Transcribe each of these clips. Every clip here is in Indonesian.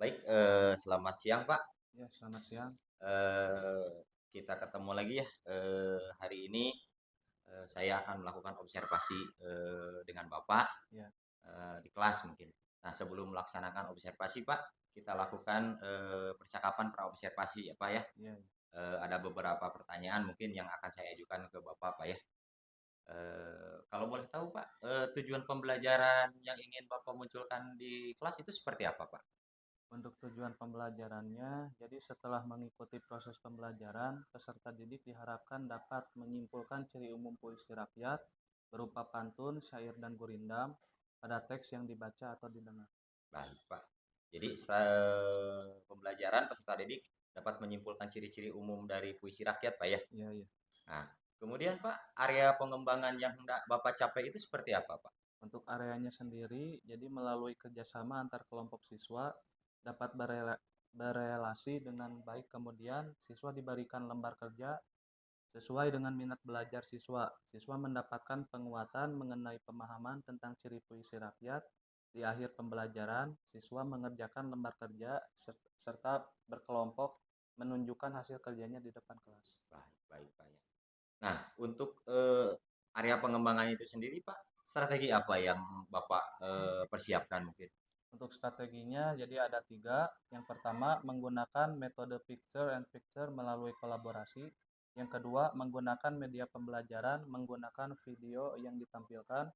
Baik, selamat siang Pak. Ya, selamat siang. Eh, kita ketemu lagi ya. Hari ini saya akan melakukan observasi dengan Bapak Ya, di kelas mungkin. Nah, sebelum melaksanakan observasi Pak, kita lakukan percakapan praobservasi ya Pak ya. ya, Ada beberapa pertanyaan mungkin yang akan saya ajukan ke Bapak Pak ya. Kalau boleh tahu Pak, tujuan pembelajaran yang ingin Bapak munculkan di kelas itu seperti apa Pak? untuk tujuan pembelajarannya, jadi setelah mengikuti proses pembelajaran, peserta didik diharapkan dapat menyimpulkan ciri umum puisi rakyat berupa pantun, syair, dan gurindam pada teks yang dibaca atau didengar. Baik, Pak. Jadi setelah pembelajaran peserta didik dapat menyimpulkan ciri-ciri umum dari puisi rakyat, Pak ya. Ya, ya. Nah, kemudian Pak, area pengembangan yang hendak Bapak capai itu seperti apa, Pak? Untuk areanya sendiri, jadi melalui kerjasama antar kelompok siswa dapat berelasi dengan baik, kemudian siswa diberikan lembar kerja sesuai dengan minat belajar siswa. Siswa mendapatkan penguatan mengenai pemahaman tentang ciri puisi rakyat. Di akhir pembelajaran, siswa mengerjakan lembar kerja serta berkelompok menunjukkan hasil kerjanya di depan kelas. Baik, baik, Pak ya. Nah, untuk area pengembangan itu sendiri, Pak, strategi apa yang Bapak persiapkan mungkin? Untuk strateginya, jadi ada tiga. Yang pertama, menggunakan metode picture and picture melalui kolaborasi. Yang kedua, menggunakan media pembelajaran, menggunakan video yang ditampilkan.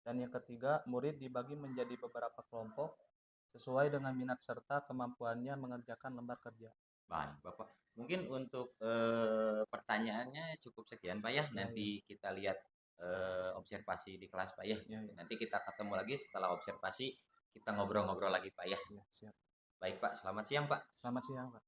Dan yang ketiga, murid dibagi menjadi beberapa kelompok sesuai dengan minat serta kemampuannya mengerjakan lembar kerja. Baik, Bapak. Mungkin untuk pertanyaannya cukup sekian, Pak ya. Ya, ya, Nanti kita lihat observasi di kelas, Pak ya. ya, ya, Nanti kita ketemu lagi setelah observasi, kita ngobrol-ngobrol lagi, Pak ya. ya, siap. Baik, Pak. Selamat siang, Pak. Selamat siang, Pak.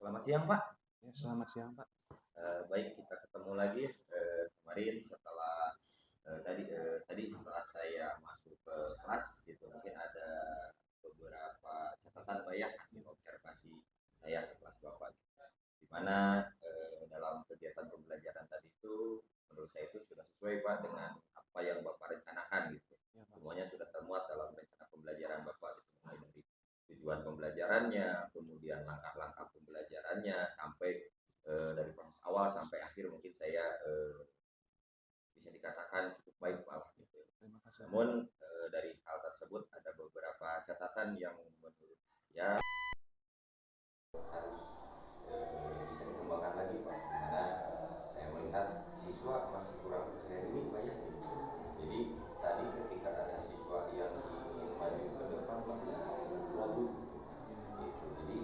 Selamat siang, Pak. Ya, selamat siang, Pak. Baik, kita ketemu lagi ya. Kemarin setelah tadi setelah saya masuk ke kelas gitu, mungkin ada beberapa catatan Pak ya, hasil observasi saya ke kelas Bapak. Di mana dalam kegiatan pembelajaran tadi itu menurut saya itu sudah sesuai Pak dengan apa yang Bapak rencanakan gitu. Ya, Pak. Semuanya sudah termuat dalam rencana pembelajaran Bapak gitu, mulai dari tujuan pembelajarannya, kemudian langkah-langkah pembelajarannya sampai dari proses awal sampai akhir mungkin saya bisa dikatakan cukup baik Pak gitu. Terima kasih. Namun dari hal tersebut ada beberapa catatan yang menurut saya harus bisa dikembangkan lagi Pak, karena saya melihat siswa masih kurang percaya diri Pak ya. Jadi tadi ketika ada siswa yang ingin maju ke depan masih ragu gitu. Jadi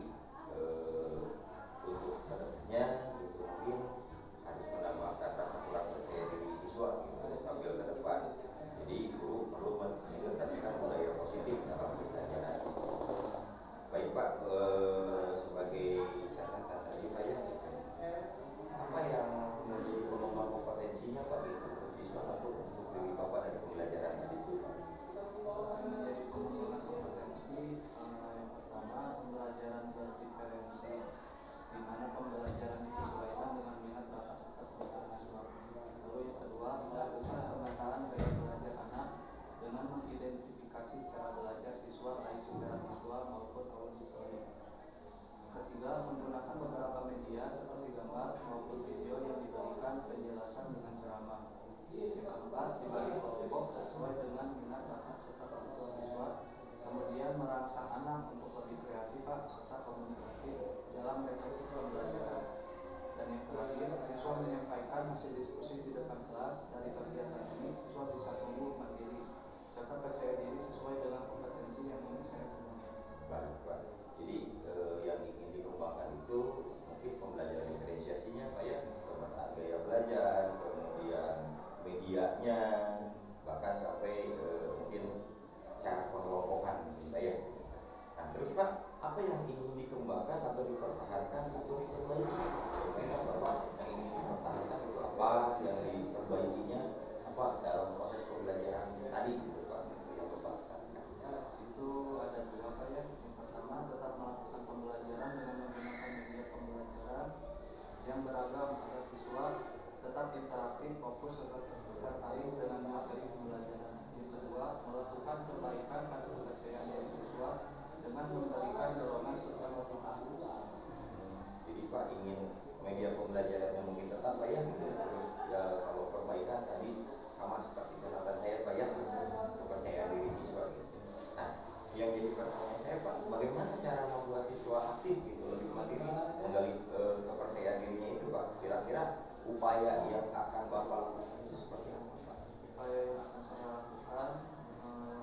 untuk kedepannya itu mungkin harus menambahkan rasa kurang percaya diri siswa gitu sambil ke depan. Jadi guru perlu mengimplementasikan budaya positif dalam pembelajaran. Baik Pak, sebagai catatan tadi Pak ya, apa yang menjadi pengembangan kompetensinya Pak gitu, untuk siswa atau untuk diri Bapak dari pembelajaran tadi? Menjadi pengembangan kompetensi, yang pertama pembelajaran berdiferensi, di mana pembelajaran disesuaikan dengan minat bakat serta kebutuhan siswa. Lalu yang kedua, melakukan pemetaan gaya belajar anak dengan mengidentifikasi cara belajar siswa baik secara visual maupun auditorik. Ketiga, menggunakan beberapa media seperti gambar maupun video yang diberikan penjelasan dengan ceramah. Yang keempat, dibagi kelompok sesuai dengan minat bakat serta kebutuhan siswa. Kemudian merangsang anak untuk lebih kreatif serta komunikatif dalam metode pembelajaran. Dan yang terakhir, siswa menyampaikan hasil diskusi di depan kelas. Dari kegiatan ini, siswa bisa tumbuh mandiri serta percaya diri sesuai dengan kompetensi yang ingin saya kembangkan. Baik Pak, jadi yang ingin dikembangkan itu mungkin pembelajaran diferensiasinya Pak ya, pemetaan gaya belajar, kemudian medianya, bahkan sampai mungkin cara pengelompokan Pak ya. Nah terus Pak, apa yang ingin dikembangkan atau dipertahankan atau diperbaiki? Kira-kira Bapak yang ingin dipertahankan itu apa, yang diperbaikinya apa dalam proses pembelajaran tadi gitu Pak, yang Bapak sampaikan? Itu ada dua Pak ya. Yang pertama, tetap melakukan pembelajaran dengan menggunakan media pembelajaran yang beragam agar siswa tetap interaktif, fokus, serta tertarik dengan materi pembelajaran. Yang kedua, melakukan perbaikan pada kepercayaan diri siswa dengan memberikan dorongan serta motivasi. Jadi Pak ingin media pembelajarannya mungkin tetap Pak ya, terus ya kalau perbaikan tadi sama seperti catatan saya Pak ya, kepercayaan diri siswa gitu. Nah yang jadi pertanyaan saya Pak, bagaimana cara membuat siswa aktif gitu, lebih mandiri, menggali kepercayaan dirinya itu Pak? Kira-kira upaya yang akan Bapak lakukan itu seperti apa Pak? Upaya yang akan saya lakukan,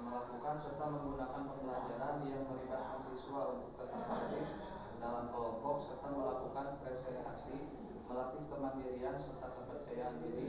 melakukan serta menggunakan pembelajaran yang melibatkan siswa untuk tetap aktif dalam kelompok serta melakukan presentasi, melatih kemandirian serta kepercayaan diri